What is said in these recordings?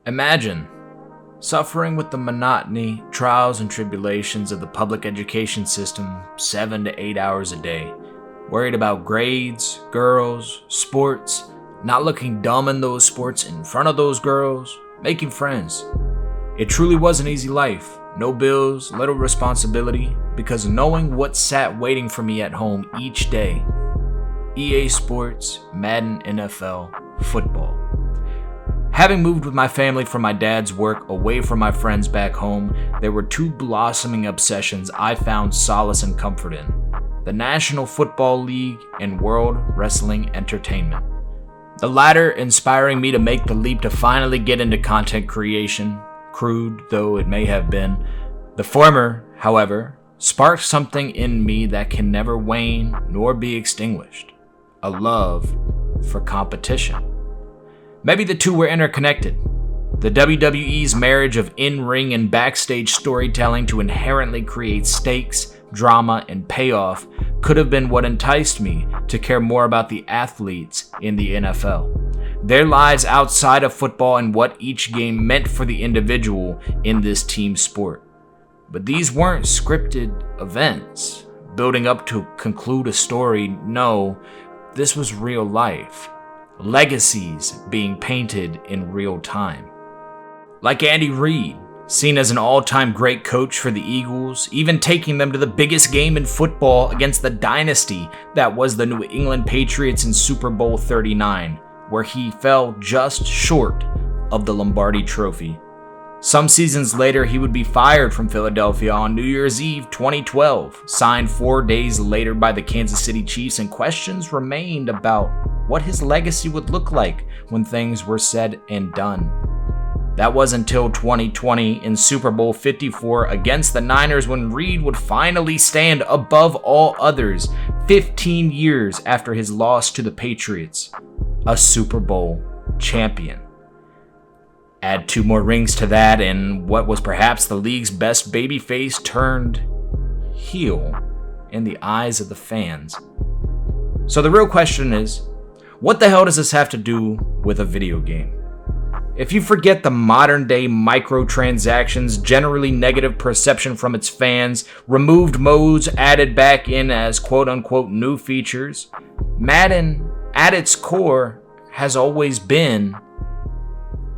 Imagine suffering with the monotony, trials, and tribulations of the public education system 7 to 8 hours a day, worried about grades, girls, sports, not looking dumb in those sports in front of those girls, making friends. It truly was an easy life. No bills, little responsibility, because knowing what sat waiting for me at home each day. EA Sports, Madden NFL, football. Having moved with my family from my dad's work away from my friends back home, there were two blossoming obsessions I found solace and comfort in: the National Football League and World Wrestling Entertainment. The latter inspiring me to make the leap to finally get into content creation, crude though it may have been. The former, however, sparked something in me that can never wane nor be extinguished: a love for competition. Maybe the two were interconnected. The WWE's marriage of in-ring and backstage storytelling to inherently create stakes, drama, and payoff could have been what enticed me to care more about the athletes in the NFL, their lives outside of football, and what each game meant for the individual in this team sport. But these weren't scripted events, building up to conclude a story. No, this was real life. Legacies being painted in real time. Like Andy Reid, seen as an all-time great coach for the Eagles, even taking them to the biggest game in football against the dynasty that was the New England Patriots in Super Bowl 39, where he fell just short of the Lombardi trophy. Some seasons later, he would be fired from Philadelphia on New Year's Eve 2012, signed 4 days later by the Kansas City Chiefs, and questions remained about what his legacy would look like when things were said and done. That was until 2020 in Super Bowl 54 against the Niners, when Reid would finally stand above all others 15 years after his loss to the Patriots, a Super Bowl champion. Add 2 more rings to that, and what was perhaps the league's best babyface turned heel in the eyes of the fans. So the real question is, what the hell does this have to do with a video game? If you forget the modern day microtransactions, generally negative perception from its fans, removed modes added back in as quote unquote new features, Madden at its core has always been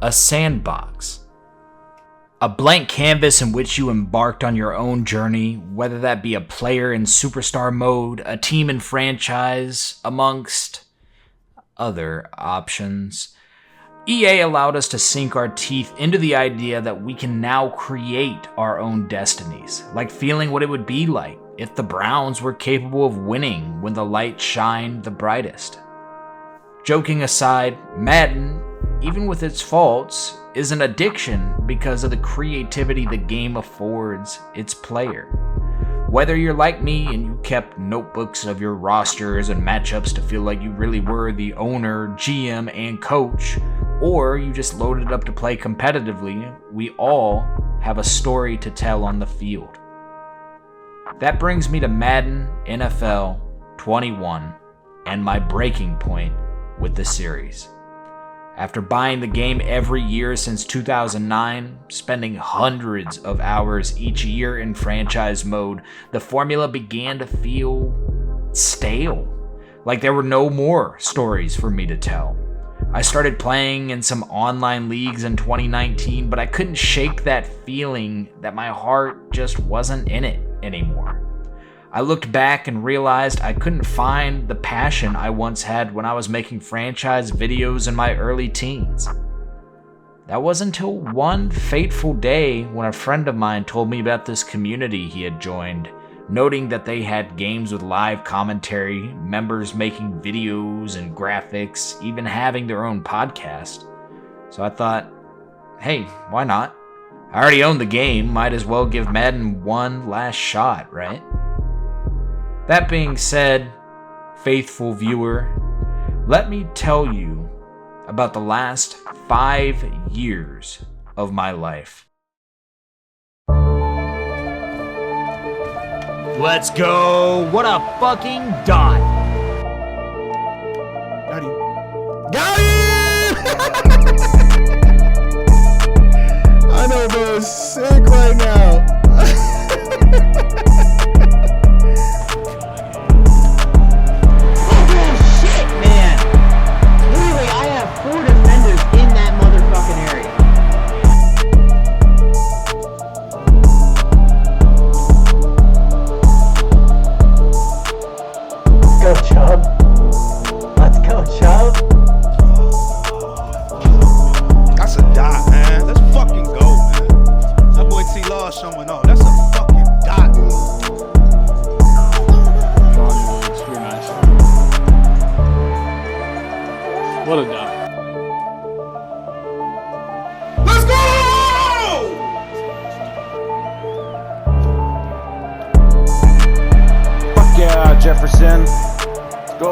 a sandbox. A blank canvas in which you embarked on your own journey, whether that be a player in superstar mode, a team in franchise, amongst other options. EA allowed us to sink our teeth into the idea that we can now create our own destinies, like feeling what it would be like if the Browns were capable of winning when the light shined the brightest. Joking aside, Madden, even with its faults, is an addiction because of the creativity the game affords its player. Whether you're like me and you kept notebooks of your rosters and matchups to feel like you really were the owner, GM, and coach, or you just loaded up to play competitively, we all have a story to tell on the field. That brings me to Madden NFL 21 and my breaking point with the series. After buying the game every year since 2009, spending hundreds of hours each year in franchise mode, the formula began to feel stale, like there were no more stories for me to tell. I started playing in some online leagues in 2019, but I couldn't shake that feeling that my heart just wasn't in it anymore. I looked back and realized I couldn't find the passion I once had when I was making franchise videos in my early teens. That was until one fateful day when a friend of mine told me about this community he had joined, noting that they had games with live commentary, members making videos and graphics, even having their own podcast. So I thought, hey, why not? I already own the game, might as well give Madden one last shot, right? That being said, faithful viewer, let me tell you about the last 5 years of my life. Let's go! What a fucking dot! Got him. Got it! Ronaldo is sick right now. Shit, man. Literally, I have 4 defenders in that motherfucking area. Let's go, Chubb. Let's go, Chubb. That's a dot, man. Let's fucking go, man. That boy T-Law showing off. That's a fucking dot. You're nice. What a dot. Let's go! Fuck yeah, Jefferson. Let's go.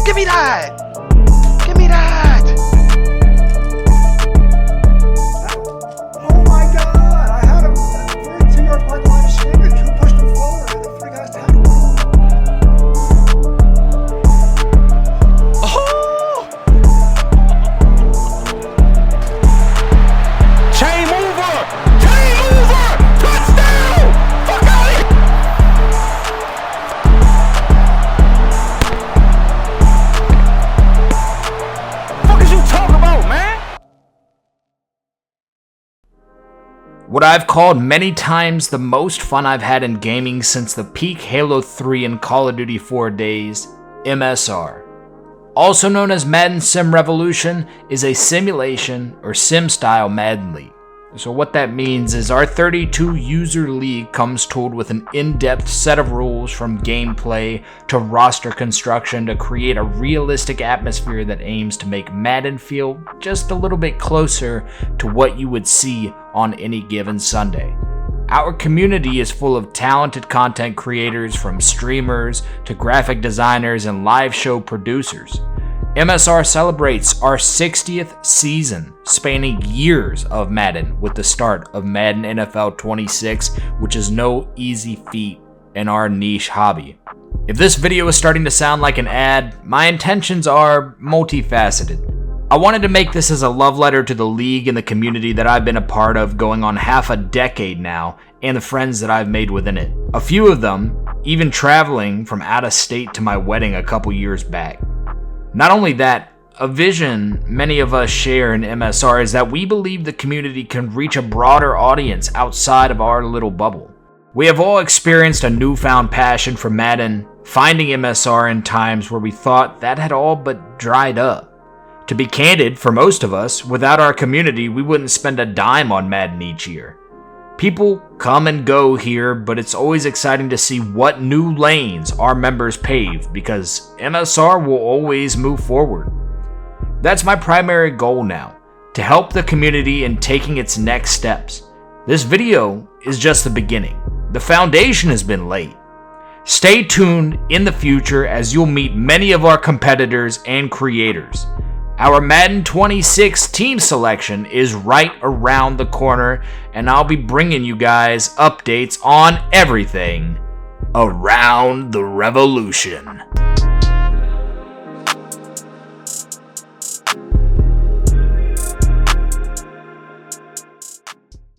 Give me that! Give me that! Oh my god! I had him at 42-yard by the line of scrimmage. Who pushed him forward? And the 3 guys tackled him. Oh! Chain mover! Chain mover! Touchdown! Fuck out of here! Fuck is you talking about, man? What I've called many times the most fun I've had in gaming since the peak Halo 3 and Call of Duty 4 days, MSR. Also known as Madden Sim Revolution, is a simulation or sim-style Madden League. So what that means is our 32-user league comes tooled with an in-depth set of rules from gameplay to roster construction to create a realistic atmosphere that aims to make Madden feel just a little bit closer to what you would see on any given Sunday. Our community is full of talented content creators, from streamers to graphic designers and live show producers. MSR celebrates our 60th season, spanning years of Madden with the start of Madden NFL 26, which is no easy feat in our niche hobby. If this video is starting to sound like an ad, my intentions are multifaceted. I wanted to make this as a love letter to the league and the community that I've been a part of going on half a decade now, and the friends that I've made within it. A few of them even traveling from out of state to my wedding a couple years back. Not only that, a vision many of us share in MSR is that we believe the community can reach a broader audience outside of our little bubble. We have all experienced a newfound passion for Madden, finding MSR in times where we thought that had all but dried up. To be candid, for most of us, without our community, we wouldn't spend a dime on Madden each year. People come and go here, but it's always exciting to see what new lanes our members pave, because MSR will always move forward. That's my primary goal now, to help the community in taking its next steps. This video is just the beginning. The foundation has been laid. Stay tuned in the future as you'll meet many of our competitors and creators. Our Madden 26 team selection is right around the corner, and I'll be bringing you guys updates on everything around the revolution.